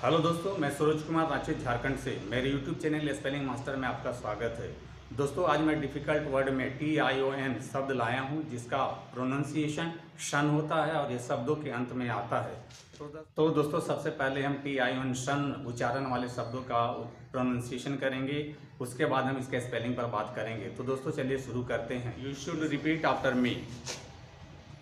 Hello दोस्तों, मैं सूरज कुमार रांची झारखंड से मेरे यूट्यूब चैनल स्पेलिंग मास्टर में आपका स्वागत है। दोस्तों, आज मैं डिफ़िकल्ट वर्ड में TION शब्द लाया हूं, जिसका प्रोनाउंसिएशन शन होता है और ये शब्दों के अंत में आता है। तो दोस्तों, सबसे पहले हम TION शन उच्चारण वाले शब्दों का प्रोनाउंसिएशन करेंगे, उसके बाद हम इसके स्पेलिंग पर बात करेंगे। तो दोस्तों, चलिए शुरू करते हैं। You should repeat after me.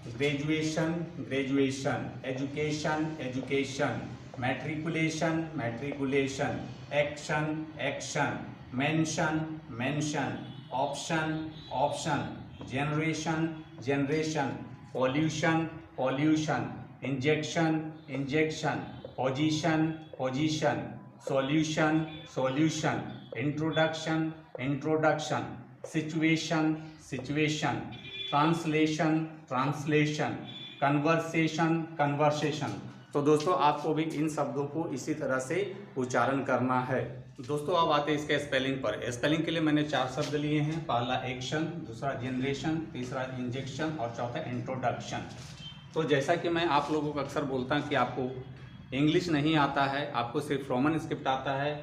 Graduation, graduation, education, education, matriculation, matriculation, action, action, mention, mention, option, option, generation, generation, pollution, pollution, injection, injection, position, position, solution, solution, introduction, introduction, situation, situation, translation, translation, conversation, conversation। तो दोस्तों, आपको भी इन शब्दों को इसी तरह से उच्चारण करना है। दोस्तों, अब आते हैं इसके स्पेलिंग पर। स्पेलिंग के लिए मैंने 4 शब्द लिए हैं। पहला एक्शन, दूसरा जनरेशन, तीसरा इंजेक्शन और चौथा इंट्रोडक्शन। तो जैसा कि मैं आप लोगों को अक्सर बोलता हूं कि आपको इंग्लिश नहीं आता है, आपको सिर्फ रोमन स्क्रिप्ट आता है,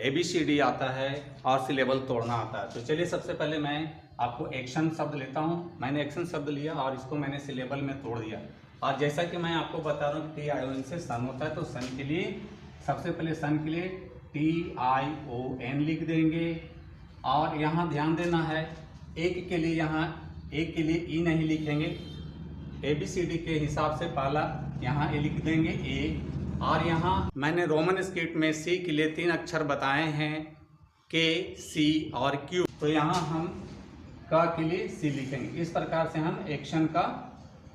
ABCD आता है और सिलेबल तोड़ना आता है। तो चलिए, सबसे पहले मैं आपको एक्शन शब्द लेता हूँ। मैंने एक्शन शब्द लिया और इसको मैंने सिलेबल में तोड़ दिया। और जैसा कि मैं आपको बता रहा हूँ TION से सन होता है, तो सन के लिए सबसे पहले सन के लिए TION लिख देंगे। और यहाँ ध्यान देना है, एक के लिए यहाँ एक के लिए ई नहीं लिखेंगे, ABCD के हिसाब से पहला यहाँ ए लिख देंगे ए। और यहाँ मैंने रोमन स्क्रिप्ट में C के लिए 3 अक्षर बताए हैं, K, C और Q। तो यहाँ हम का के लिए C लिखेंगे। इस प्रकार से हम एक्शन का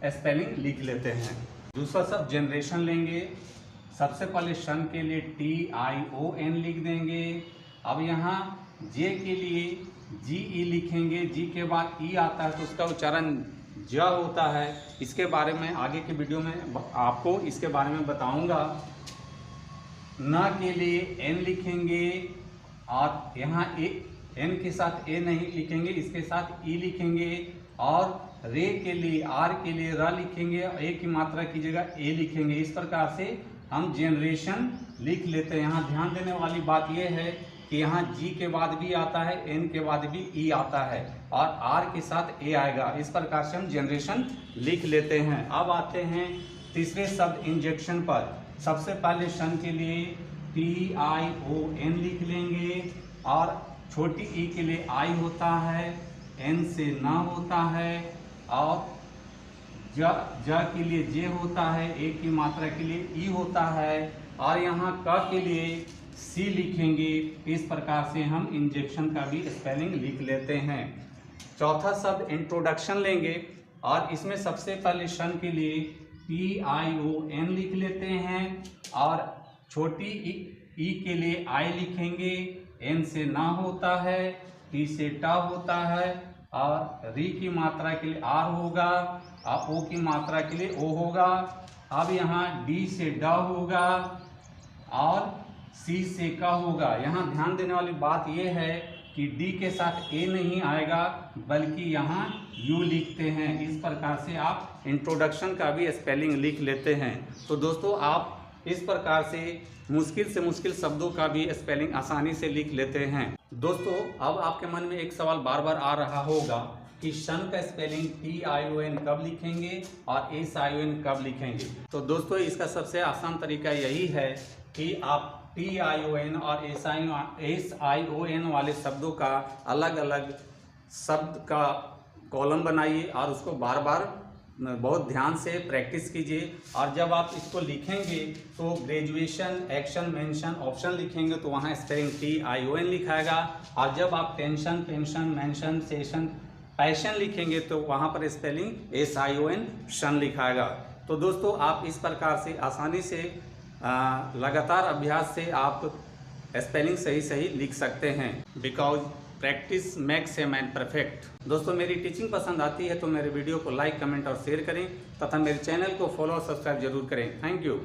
स्पेलिंग लिख लेते हैं। दूसरा शब्द जनरेशन लेंगे। सबसे पहले शन के लिए TION लिख देंगे। अब यहाँ जे के लिए GE लिखेंगे। जी के बाद ई आता है तो उसका उच्चारण ज होता है। इसके बारे में आगे के वीडियो में आपको इसके बारे में बताऊंगा। न के लिए एन लिखेंगे और यहाँ एन के साथ ए नहीं लिखेंगे, इसके साथ ई लिखेंगे। और रे के लिए आर के लिए र लिखेंगे, ए की मात्रा की जगह ए लिखेंगे। इस प्रकार से हम जनरेशन लिख लेते हैं। यहाँ ध्यान देने वाली बात यह है कि यहाँ जी के बाद भी आता है, एन के बाद भी ई आता है और आर के साथ ए आएगा। इस प्रकार से हम जनरेशन लिख लेते हैं। अब आते हैं तीसरे शब्द इंजेक्शन पर। सबसे पहले शन के लिए TION लिख लेंगे और छोटी ई के लिए आई होता है, एन से ना होता है और ज के लिए जे होता है, ए की मात्रा के लिए ई होता है और यहाँ क के लिए सी लिखेंगे। इस प्रकार से हम इंजेक्शन का भी स्पेलिंग लिख लेते हैं। चौथा शब्द इंट्रोडक्शन लेंगे और इसमें सबसे पहले शन के लिए TION लिख लेते हैं और छोटी ई के लिए आई लिखेंगे, एन से ना होता है, टी से टा होता है और री की मात्रा के लिए आर होगा और ओ की मात्रा के लिए ओ होगा। अब यहाँ डी से ड होगा और सी से का होगा। यहाँ ध्यान देने वाली बात यह है कि डी के साथ ए नहीं आएगा बल्कि यहाँ यू लिखते हैं। इस प्रकार से आप इंट्रोडक्शन का भी स्पेलिंग लिख लेते हैं। तो दोस्तों, आप इस प्रकार से मुश्किल शब्दों का भी स्पेलिंग आसानी से लिख लेते हैं। दोस्तों, अब आपके मन में एक सवाल बार बार आ रहा होगा कि शन का स्पेलिंग TION कब लिखेंगे और SION कब लिखेंगे। तो दोस्तों, इसका सबसे आसान तरीका यही है कि आप TION और SION वाले शब्दों का अलग अलग शब्द का कॉलम बनाइए और उसको बार बार बहुत ध्यान से प्रैक्टिस कीजिए। और जब आप इसको लिखेंगे तो ग्रेजुएशन, एक्शन, मेंशन, ऑप्शन लिखेंगे तो वहाँ स्पेलिंग TION लिखाएगा। और जब आप tension, pension, mention, session, passion लिखेंगे तो वहाँ पर स्पेलिंग SION शन लिखाएगा। तो दोस्तों, आप इस प्रकार से आसानी से लगातार अभ्यास से आप स्पेलिंग सही लिख सकते हैं। Because practice makes a man perfect. दोस्तों, मेरी टीचिंग पसंद आती है तो मेरे वीडियो को लाइक, कमेंट और शेयर करें तथा मेरे चैनल को फॉलो और सब्सक्राइब जरूर करें। Thank you.